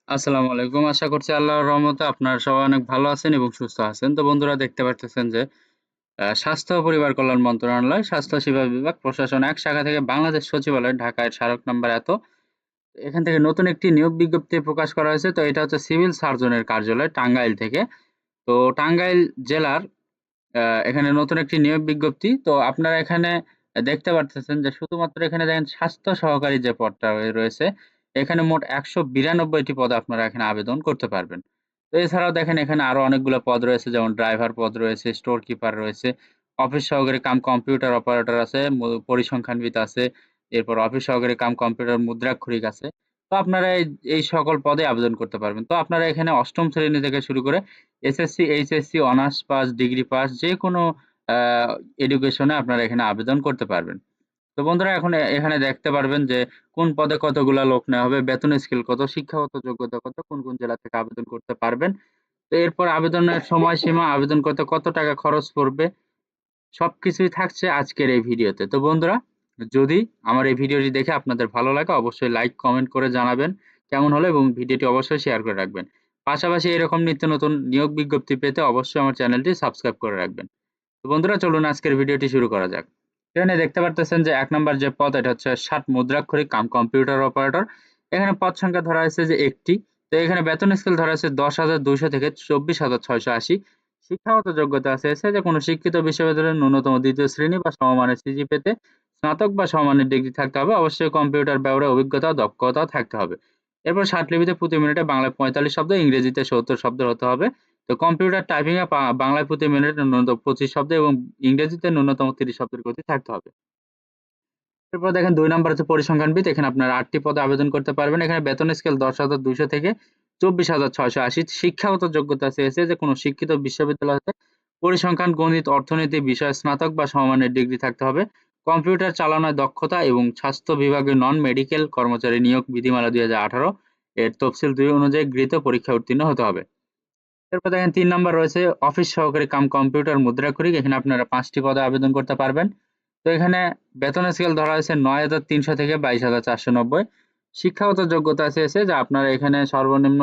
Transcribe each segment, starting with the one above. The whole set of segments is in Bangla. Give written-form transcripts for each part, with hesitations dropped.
আসসালামু আলাইকুম। আশা করছি আল্লাহর রহমতে আপনারা সবাই অনেক ভালো আছেন এবং সুস্থ আছেন। তো বন্ধুরা দেখতে পারতেছেন যে স্বাস্থ্য ও পরিবার কল্যাণ মন্ত্রণালয়, স্বাস্থ্য সেবা বিভাগ, প্রশাসন ১ শাখা থেকে বাংলাদেশ সচিবালয়, ঢাকায় স্মারক নাম্বার এত। এখান থেকে নতুন একটি নিয়োগ বিজ্ঞপ্তি প্রকাশ করা হয়েছে। তো এটা হচ্ছে সিভিল সার্জনের কার্যালয় টাঙ্গাইল থেকে। তো টাঙ্গাইল জেলার এখানে নতুন একটি নিয়োগ বিজ্ঞপ্তি। তো আপনারা এখানে দেখতে পারতেছেন যে শুধুমাত্র এখানে দেখেন স্বাস্থ্য সহকারী যে পদটা রয়েছে, এখানে মোট ১৯২ টি পদে আপনারা এখানে আবেদন করতে পারবেন। তো এছাড়াও দেখেন এখানে আরো অনেকগুলো পদ রয়েছে, যেমন ড্রাইভার পদ রয়েছে, স্টোর কিপার রয়েছে, অফিস সহকারী কাম কম্পিউটার অপারেটর আছে, পরিসংখ্যানবিদ আছে, এরপর অফিস সহকারী কাম কম্পিউটার মুদ্রাক্ষরিক আছে। তো আপনারা এই সকল পদে আবেদন করতে পারবেন। তো আপনারা এখানে ৮ম শ্রেণী থেকে শুরু করে SSC, HSC, honours pass, degree pass যেকোনো আ এডুকেশনে আপনারা এখানে আবেদন করতে পারবেন। তো বন্ধুরা এখন এখানে দেখতে পারবেন যে কোন পদে কতগুলা লোক নেওয়া হবে, বেতন স্কেল কত, শিক্ষাগত যোগ্যতা কত, কোন জেলা থেকে আবেদন করতে পারবেন। তো এরপর আবেদনের সময়সীমা, আবেদন করতে কত টাকা খরচ পড়বে, সবকিছুই থাকছে আজকের এই ভিডিওতে। তো বন্ধুরা, যদি আমার এই ভিডিওটি দেখে আপনাদের ভালো লাগে অবশ্যই লাইক, কমেন্ট করে জানাবেন কেমন হলো এবং ভিডিওটি অবশ্যই শেয়ার করে রাখবেন। পাশাপাশি এরকম নিত্য নতুন নিয়োগ বিজ্ঞপ্তি পেতে অবশ্যই আমার চ্যানেলটি সাবস্ক্রাইব করে রাখবেন। তো বন্ধুরা চলুন আজকের ভিডিওটি শুরু করা যাক। এখানে দেখতে পারতেছেন যে ১ নাম্বার যে পদ এটা হচ্ছে মুদ্রাক্ষরিক কাম কম্পিউটার অপারেটর। এখানে পদ সংখ্যা ধরা হয়েছে যে ১ টি। তো এখানে বেতন স্কেল ধরা হয়েছে ১০,২০০ থেকে ২৪,৬৮০। শিক্ষাগত যোগ্যতা আছে যে কোনো শিক্ষিত বিশ্ববিদ্যালয়ের ন্যূনতম ২য় শ্রেণী বা সমমানের সিজিপিএতে স্নাতক বা সমমানের ডিগ্রি থাকতে হবে। অবশ্যই কম্পিউটার ব্যবহারে অভিজ্ঞতা ও দক্ষতাও থাকতে হবে। এরপর ষাটলিপিতে প্রতি মিনিটে বাংলায় ৪৫ শব্দ, ইংরেজিতে ৭০ শব্দ হতে হবে। তো কম্পিউটার টাইপিং এ বাংলায় প্রতি মিনিটে ন্যূনতম ২৫ শব্দ এবং ইংরেজিতে ন্যূনতম ৩০ শব্দের গতি থাকতে হবে। এরপর দেখেন ২ নাম্বার হচ্ছে পরিসংখ্যানবিদ। এখানে আপনারা ৮ টি পদে আবেদন করতে পারবেন। এখানে বেতন স্কেল ১০,২০০ থেকে ২৪,৬৮০। শিক্ষাগত যোগ্যতা চেয়েছে যে কোনো শিক্ষিত বিশ্ববিদ্যালয় হতে পরিসংখ্যান, গণিত, অর্থনীতি বিষয়ে স্নাতক বা সমমানের ডিগ্রি থাকতে হবে। কম্পিউটার চালানোয় দক্ষতা এবং স্বাস্থ্য বিভাগে নন মেডিকেল কর্মচারী নিয়োগ বিধিমালা ২০১৮ এর তফসিল ২ অনুযায়ী গৃহীত পরীক্ষায় উত্তীর্ণ হতে হবে। এরপর দেখেন ৩ নাম্বার রয়েছে অফিস সহকারী কাম কম্পিউটার মুদ্রাক্ষরিক। এখানে আপনারা ৫ টি পদে আবেদন করতে পারবেন। তো এখানে বেতন স্কেল ধরা হয়েছে ৯,৩০০ থেকে ২২,৪৯০। শিক্ষাগত যোগ্যতা চেয়েছে যে আপনারা এখানে সর্বনিম্ন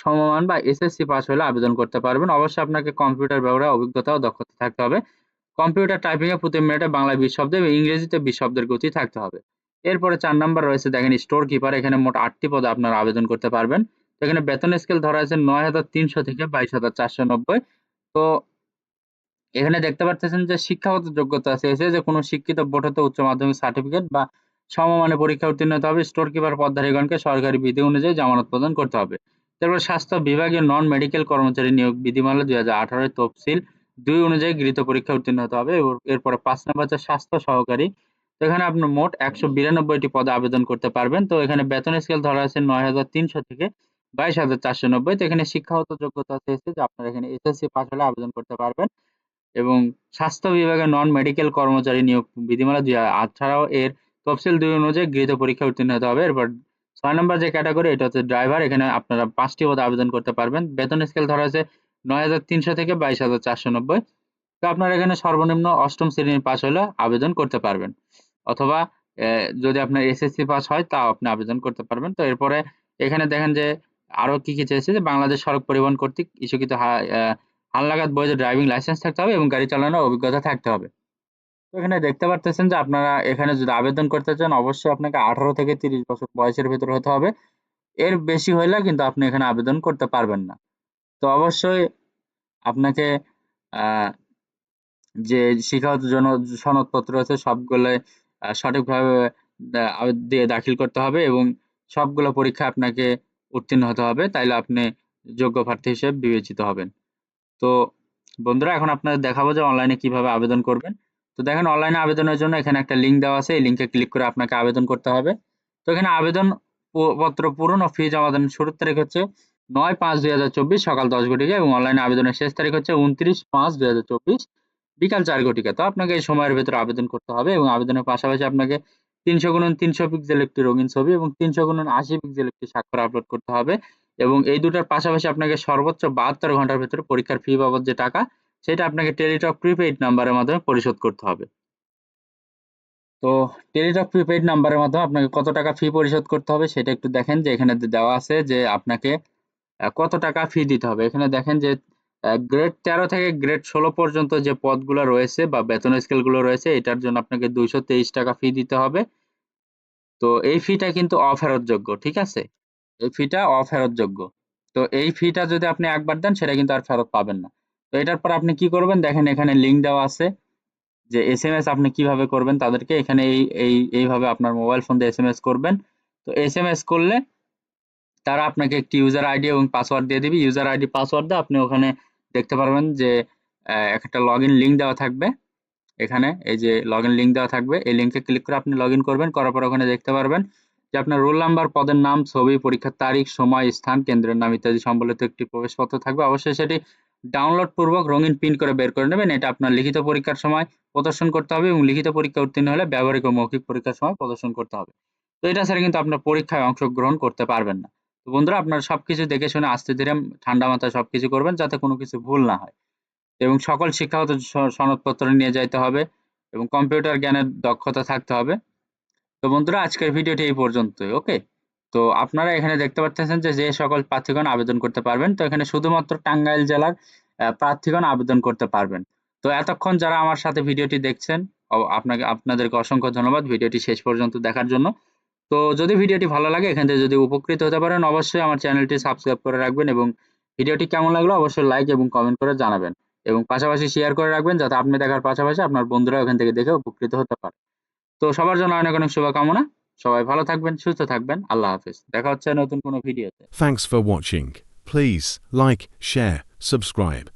সমমান বা এসএসসি পাস হলে আবেদন করতে পারবেন। অবশ্যই আপনাকে কম্পিউটার ব্যবহারে অভিজ্ঞতা ও দক্ষতা থাকতে হবে। কম্পিউটার টাইপিং এ প্রতি মিনিটে বাংলায় ২০ শব্দ এবং ইংরেজিতে ২০ শব্দের গতি থাকতে হবে। এরপরে ৪ নাম্বার রয়েছে দেখেন স্টোর কিপার। এখানে মোট ৮ টি পদে আপনারা আবেদন করতে পারবেন। তো এখানে বেতন স্কেল ধরা হয়েছে ৯,৩০০ থেকে ২২,৪৯০। তো এখানে দেখতে পারতেছেন যে শিক্ষাগত যোগ্যতা চেয়েছে যে কোনো শিক্ষিত বোর্ড হতে উচ্চ মাধ্যমিক সার্টিফিকেট বা সমমানের পরীক্ষায় উত্তীর্ণ হতে হবে। স্টোর কিপার পদধারীগণকে সরকারি বিধি অনুযায়ী জামানত প্রদান করতে হবে। তারপর স্বাস্থ্য বিভাগীয় নন মেডিকেল কর্মচারী নিয়োগ বিধিমালা ২০১৮ এর তফসিল ২ অনুযায়ী গৃহীত পরীক্ষায় উত্তীর্ণ হতে হবে। এরপরে ৫ নাম্বার হচ্ছে স্বাস্থ্য সহকারী। তো এখানে আপনার মোট ১৯২ টি পদে আবেদন করতে পারবেন। তো এখানে বেতন স্কেল ধরা আছে ৯,৩০০ থেকে ২২,৪৯০। তো এখানে শিক্ষাগত যোগ্যতা চেয়েছে যে আপনারা এখানে এসএসসি পাস হলে আবেদন করতে পারবেন। এবং স্বাস্থ্য বিভাগের নন মেডিকেল কর্মচারী নিয়োগ বিধিমালা ২০১৮ এর তফসিল ২ অনুযায়ী গৃহীত পরীক্ষায় উত্তীর্ণ হতে হবে। এরপর ৬ নম্বর যে ক্যাটেগরি এটা হচ্ছে ড্রাইভার। এখানে আপনারা ৫ টি পদে আবেদন করতে পারবেন। বেতন স্কেল ধরা হয়েছে ৯,৩০০ থেকে ২২,৪৯০। তো আপনারা এখানে সর্বনিম্ন ৮ম শ্রেণীর পাস হলে আবেদন করতে পারবেন। অথবা যদি আপনার এসএসসি পাস হয় তাও আপনি আবেদন করতে পারবেন। তো এরপরে এখানে দেখেন যে আরো কি চেয়েছে যে বাংলাদেশ সড়ক পরিবহন কর্তৃক ইস্যুকৃত হালনাগাদ বৈধ ড্রাইভিং লাইসেন্স থাকতে হবে এবং গাড়ি চালানোর অভিজ্ঞতা থাকতে হবে। তো এখানে দেখতে পারতেছেন যে আপনারা এখানে যদি আবেদন করতে চান অবশ্যই আপনাকে ১৮ থেকে ৩০ বছর বয়সের ভেতরে হতে হবে। এর বেশি হইলে কিন্তু আপনি এখানে আবেদন করতে পারবেন না। তো অবশ্যই আপনাকে আ যে শিক্ষাগত সনদপত্র আছে সবগুলাই সঠিকভাবে দিয়ে দাখিল করতে হবে এবং সবগুলো পরীক্ষায় আপনাকে উত্তীর্ণ হতে হবে। তাইলে আপনি যোগ্য প্রার্থী হিসেবে বিবেচিত হবেন। তো বন্ধুরা এখন আপনাদের দেখাবো যে অনলাইনে কিভাবে আবেদন করবেন। তো দেখেন অনলাইনে আবেদনের জন্য এখানে একটা লিঙ্ক দেওয়া আছে। এই লিঙ্কে ক্লিক করে আপনাকে আবেদন করতে হবে। তো এখানে আবেদন পত্র পূরণ ও ফি জমা দেওয়ার শুরুর তারিখ হচ্ছে ৯/৫/২০২৪ সকাল ১০ ঘটিকা এবং অনলাইনে আবেদনের শেষ তারিখ হচ্ছে ২৯/৫/২০২৪ বিকাল ৪ ঘটিকা। তো আপনাকে এই সময়ের ভেতরে আবেদন করতে হবে এবং আবেদনের পাশাপাশি আপনাকে ৩০০x৩০০ পিক্সেল একটি রঙিন ছবি এবং ৩০০x৮০ পিক্সেল একটি স্বাক্ষর আপলোড করতে হবে। এবং এই দুটার পাশাপাশি আপনাকে সর্বোচ্চ ৭২ ঘন্টার ভেতরে পরীক্ষার ফি বাবদ যে টাকা, সেটা আপনাকে টেলিটক প্রিপেইড নাম্বারের মাধ্যমে পরিশোধ করতে হবে। তো টেলিটক প্রিপেইড নাম্বারের মাধ্যমে আপনাকে কত টাকা ফি পরিশোধ করতে হবে সেটা একটু দেখেন যে এখানে দেওয়া আছে যে আপনাকে কত টাকা ফি দিতে হবে। এখানে দেখেন যে গ্রেড 13 থেকে গ্রেড 16 পর্যন্ত যে পদগুলো রয়েছে বা বেতন স্কেলগুলো রয়েছে এটার জন্য আপনাকে 223 টাকা ফি দিতে হবে। তো এই ফিটা কিন্তু অফেরতযোগ্য, ঠিক আছে? এই ফিটা অফেরতযোগ্য। তো এই ফিটা যদি আপনি একবার দেন সেটা কিন্তু আর ফেরত পাবেন না। তো এটার পর আপনি কি করবেন দেখেন এখানে লিঙ্ক দেওয়া আছে যে এসএমএস আপনি কিভাবে করবেন তাদেরকে এখানে এইভাবে আপনার মোবাইল ফোন দিয়ে এসএমএস করবেন। তো এসএমএস করলে তারা আপনাকে একটি ইউজার আইডি এবং পাসওয়ার্ড দিয়ে দিবে। ইউজার আইডি পাসওয়ার্ড দিয়ে আপনি ওখানে দেখতে পারবেন যে একটা লগইন লিঙ্ক দেওয়া থাকবে। এখানে এই যে লগইন লিঙ্ক দেওয়া থাকবে। এই লিঙ্কে ক্লিক করে আপনি লগইন করবেন। করার পর ওখানে দেখতে পারবেন যে আপনার রোল নাম্বার, পদের নাম, ছবি, পরীক্ষার তারিখ, সময়, স্থান, কেন্দ্রের নাম ইত্যাদি সম্বলিত একটি প্রবেশপত্র থাকবে। অবশ্যই সেটি ডাউনলোড পূর্বক রঙিন প্রিন্ট করে বের করে নেবেন। এটা আপনার লিখিত পরীক্ষার সময় প্রদর্শন করতে হবে এবং লিখিত পরীক্ষায় উত্তীর্ণ হলে ব্যবহারিক ও মৌখিক পরীক্ষার সময় প্রদর্শন করতে হবে। তো এটা ছাড়া কিন্তু আপনার পরীক্ষায় অংশগ্রহণ করতে পারবেন না। তো বন্ধুরা আপনারা সবকিছু দেখে শুনে আস্তে ধীরে ঠান্ডা মাথায় সবকিছু করবেন যাতে কোনো কিছু ভুল না হয়। এবং সকল শিক্ষাগত সনদপত্র নিয়ে যাইতে হবে এবং কম্পিউটার জ্ঞানের দক্ষতা থাকতে হবে। তো বন্ধুরা আজকের ভিডিওটি এই পর্যন্তই। ওকে? তো আপনারা এখানে দেখতে পাচ্ছেন যে সকল প্রার্থীগণ আবেদন করতে পারবেন। তো এখানে শুধুমাত্র টাঙ্গাইল জেলার প্রার্থীগণ আবেদন করতে পারবেন। তো এতক্ষণ যারা আমার সাথে ভিডিওটি দেখছেন আপনাদেরকে অসংখ্য ধন্যবাদ ভিডিওটি শেষ পর্যন্ত দেখার জন্য। তো যদি ভিডিওটি ভালো লাগে এখান থেকে যদি উপকৃত হতে পারেন অবশ্যই আমার চ্যানেলটি সাবস্ক্রাইব করে রাখবেন এবং ভিডিওটি কেমন লাগলো অবশ্যই লাইক এবং কমেন্ট করে জানাবেন এবং পাশাপাশি শেয়ার করে রাখবেন যাতে আপনি দেখার পাশাপাশি আপনার বন্ধুরা ওখান থেকে দেখে উপকৃত হতে পারে। তো সবার জন্য অনেক অনেক শুভকামনা। সবাই ভালো থাকবেন, সুস্থ থাকবেন। আল্লাহ হাফেজ। দেখা হচ্ছে নতুন কোনো ভিডিওতে। Thanks for watching. Please like, share, subscribe.